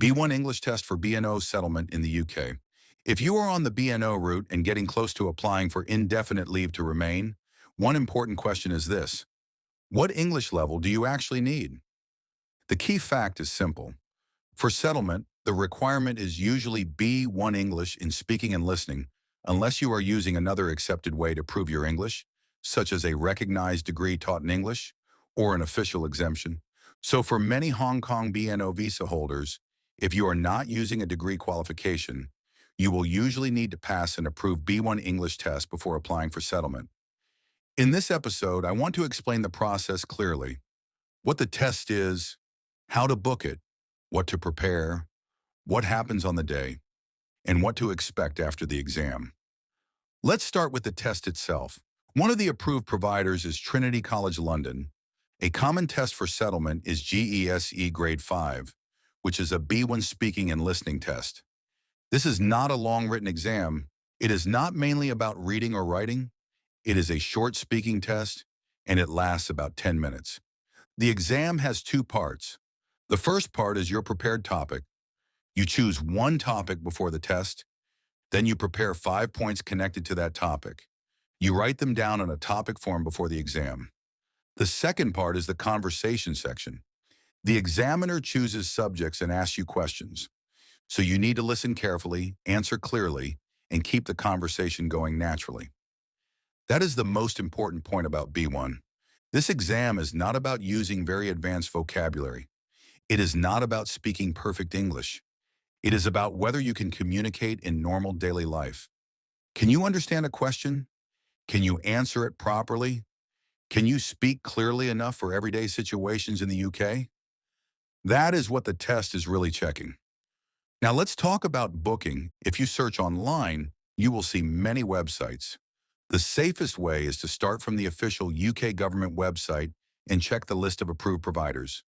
B1 English test for BNO settlement in the UK. If you are on the BNO route and getting close to applying for indefinite leave to remain, one important question is this: what English level do you actually need? The key fact is simple. For settlement, the requirement is usually B1 English in speaking and listening, unless you are using another accepted way to prove your English, such as a recognized degree taught in English or an official exemption. So for many Hong Kong BNO visa holders, if you are not using a degree qualification, you will usually need to pass an approved B1 English test before applying for settlement. In this episode, I want to explain the process clearly: what the test is, how to book it, what to prepare, what happens on the day, and what to expect after the exam. Let's start with the test itself. One of the approved providers is Trinity College London. A common test for settlement is GESE Grade 5, which is a B1 speaking and listening test. This is not a long written exam. It is not mainly about reading or writing. It is a short speaking test, and it lasts about 10 minutes. The exam has two parts. The first part is your prepared topic. You choose one topic before the test, then you prepare 5 points connected to that topic. You write them down on a topic form before the exam. The second part is the conversation section. The examiner chooses subjects and asks you questions. So you need to listen carefully, answer clearly, and keep the conversation going naturally. That is the most important point about B1. This exam is not about using very advanced vocabulary. It is not about speaking perfect English. It is about whether you can communicate in normal daily life. Can you understand a question? Can you answer it properly? Can you speak clearly enough for everyday situations in the UK? That is what the test is really checking. Now let's talk about booking. If you search online, you will see many websites. The safest way is to start from the official UK government website and check the list of approved providers.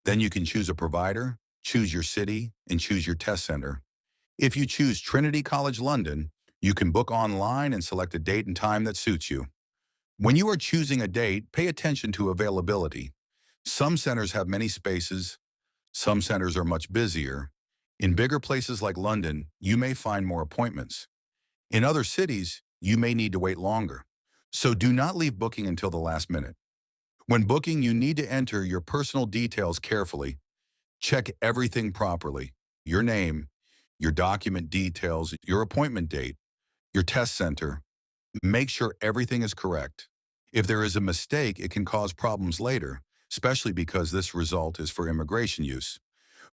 Then you can choose a provider, choose your city, and choose your test center. If you choose Trinity College London, you can book online and select a date and time that suits you. When you are choosing a date, pay attention to availability. Some centers have many spaces. Some centers are much busier. In bigger places like London, you may find more appointments. In other cities, you may need to wait longer. So do not leave booking until the last minute. When booking, you need to enter your personal details carefully. Check everything properly: your name, your document details, your appointment date, your test center. Make sure everything is correct. If there is a mistake, it can cause problems later, especially because this result is for immigration use.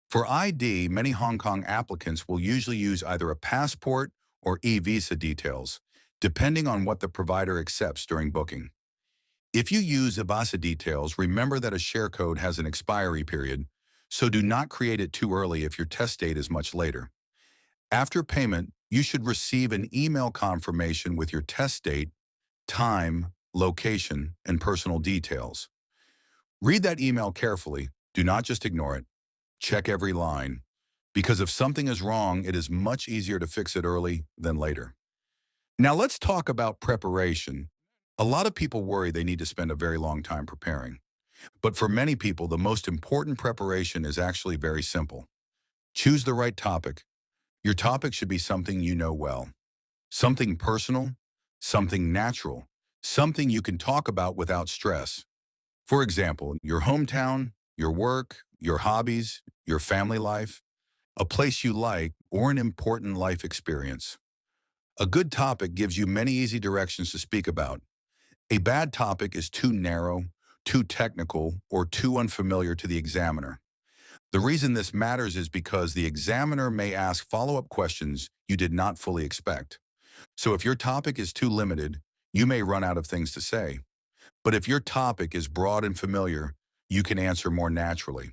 For ID, many Hong Kong applicants will usually use either a passport or e-visa details, depending on what the provider accepts during booking. If you use e-visa details, remember that a share code has an expiry period, so do not create it too early if your test date is much later. After payment, you should receive an email confirmation with your test date, time, location, and personal details. Read that email carefully. Do not just ignore it. Check every line, because if something is wrong, it is much easier to fix it early than later. Now let's talk about preparation. A lot of people worry they need to spend a very long time preparing. But for many people, the most important preparation is actually very simple. Choose the right topic. Your topic should be something you know well, something personal, something natural, something you can talk about without stress. For example, your hometown, your work, your hobbies, your family life, a place you like, or an important life experience. A good topic gives you many easy directions to speak about. A bad topic is too narrow, too technical, or too unfamiliar to the examiner. The reason this matters is because the examiner may ask follow-up questions you did not fully expect. So if your topic is too limited, you may run out of things to say. But if your topic is broad and familiar, you can answer more naturally.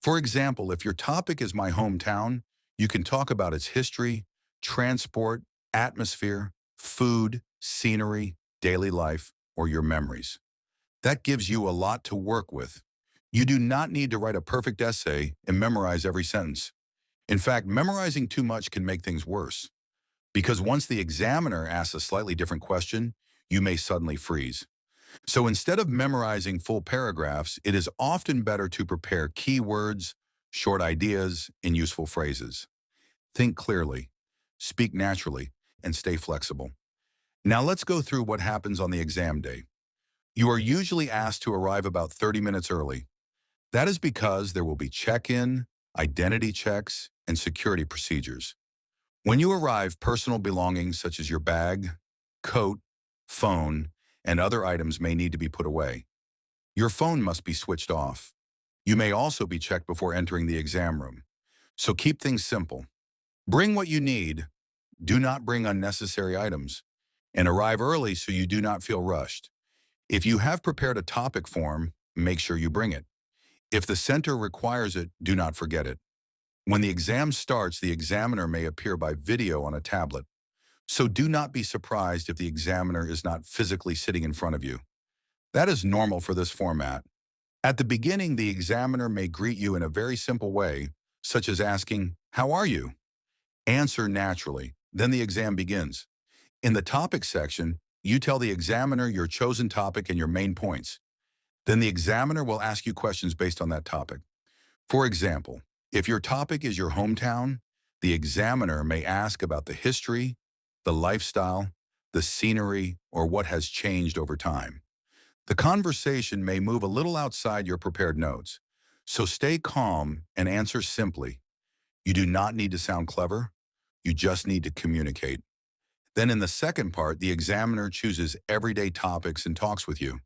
For example, if your topic is my hometown, you can talk about its history, transport, atmosphere, food, scenery, daily life, or your memories. That gives you a lot to work with. You do not need to write a perfect essay and memorize every sentence. In fact, memorizing too much can make things worse, because once the examiner asks a slightly different question, you may suddenly freeze. So instead of memorizing full paragraphs, it is often better to prepare keywords, short ideas, and useful phrases. Think clearly, speak naturally, and stay flexible. Now let's go through what happens on the exam day. You are usually asked to arrive about 30 minutes early. That is because there will be check-in, identity checks, and security procedures. When you arrive, personal belongings such as your bag, coat, phone, and other items may need to be put away. Your phone must be switched off. You may also be checked before entering the exam room. So keep things simple. Bring what you need. Do not bring unnecessary items. And arrive early so you do not feel rushed. If you have prepared a topic form, make sure you bring it. If the center requires it, do not forget it. When the exam starts, the examiner may appear by video on a tablet. So do not be surprised if the examiner is not physically sitting in front of you. That is normal for this format. At the beginning, the examiner may greet you in a very simple way, such as asking, "How are you?" Answer naturally. Then the exam begins. In the topic section, you tell the examiner your chosen topic and your main points. Then the examiner will ask you questions based on that topic. For example, if your topic is your hometown, the examiner may ask about the history, the lifestyle, the scenery, or what has changed over time. The conversation may move a little outside your prepared notes, so stay calm and answer simply. You do not need to sound clever, you just need to communicate. Then in the second part, the examiner chooses everyday topics and talks with you.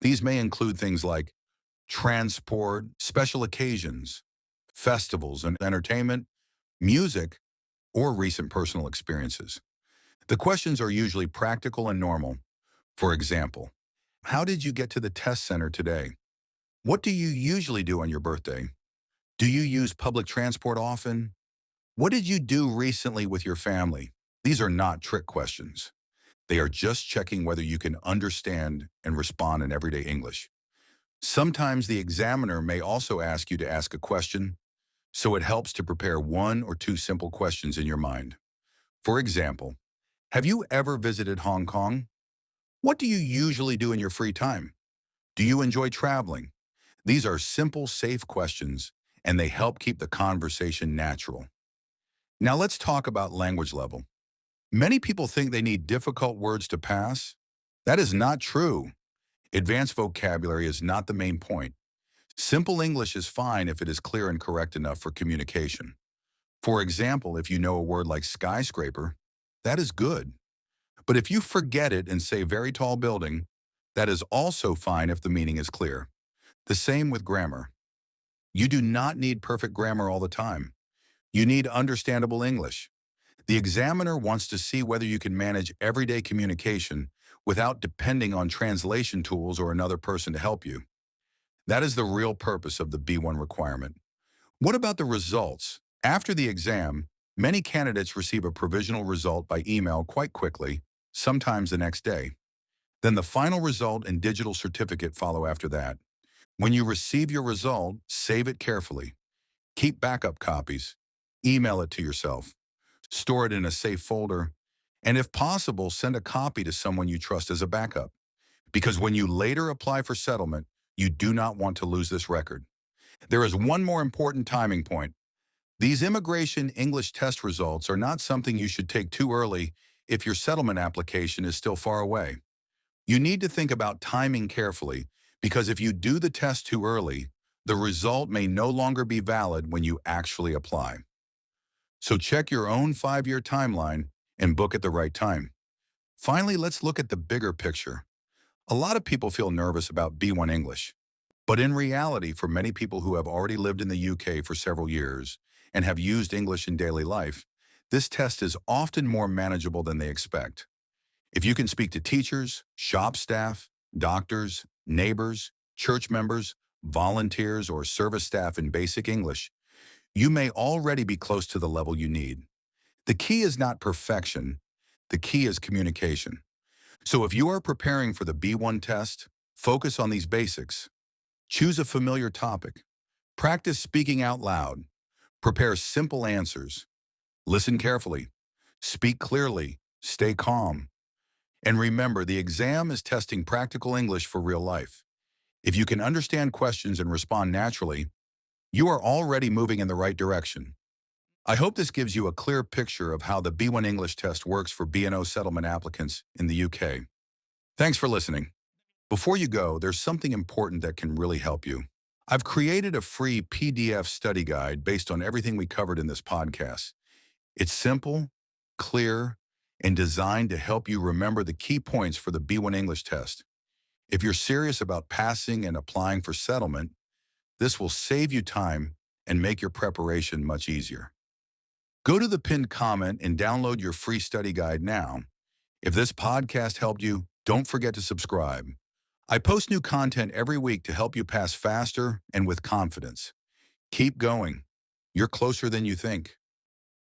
These may include things like transport, special occasions, festivals and entertainment, music, or recent personal experiences. The questions are usually practical and normal. For example, how did you get to the test center today? What do you usually do on your birthday? Do you use public transport often? What did you do recently with your family? These are not trick questions. They are just checking whether you can understand and respond in everyday English. Sometimes the examiner may also ask you to ask a question, so it helps to prepare one or two simple questions in your mind. For example, have you ever visited Hong Kong? What do you usually do in your free time? Do you enjoy traveling? These are simple, safe questions, and they help keep the conversation natural. Now let's talk about language level. Many people think they need difficult words to pass. That is not true. Advanced vocabulary is not the main point. Simple English is fine if it is clear and correct enough for communication. For example, if you know a word like skyscraper, that is good. But if you forget it and say very tall building, that is also fine if the meaning is clear. The same with grammar. You do not need perfect grammar all the time. You need understandable English. The examiner wants to see whether you can manage everyday communication without depending on translation tools or another person to help you. That is the real purpose of the B1 requirement. What about the results? After the exam, many candidates receive a provisional result by email quite quickly, sometimes the next day. Then the final result and digital certificate follow after that. When you receive your result, save it carefully. Keep backup copies. Email it to yourself. Store it in a safe folder. And if possible, send a copy to someone you trust as a backup. Because when you later apply for settlement, you do not want to lose this record. There is one more important timing point. These immigration English test results are not something you should take too early if your settlement application is still far away. You need to think about timing carefully because if you do the test too early, the result may no longer be valid when you actually apply. So check your own 5-year timeline and book at the right time. Finally, let's look at the bigger picture. A lot of people feel nervous about B1 English. But in reality, for many people who have already lived in the UK for several years and have used English in daily life, this test is often more manageable than they expect. If you can speak to teachers, shop staff, doctors, neighbors, church members, volunteers, or service staff in basic English, you may already be close to the level you need. The key is not perfection. The key is communication. So if you are preparing for the B1 test, focus on these basics. Choose a familiar topic. Practice speaking out loud. Prepare simple answers. Listen carefully. Speak clearly. Stay calm. And remember, the exam is testing practical English for real life. If you can understand questions and respond naturally, You are already moving in the right direction. I hope this gives you a clear picture of how the B1 English test works for B&O settlement applicants in the UK. Thanks for listening. Before you go, there's something important that can really help you. I've created a free PDF study guide based on everything we covered in this podcast. It's simple, clear, and designed to help you remember the key points for the B1 English test. If you're serious about passing and applying for settlement, this will save you time and make your preparation much easier. Go to the pinned comment and download your free study guide now. If this podcast helped you, don't forget to subscribe. I post new content every week to help you pass faster and with confidence. Keep going. You're closer than you think.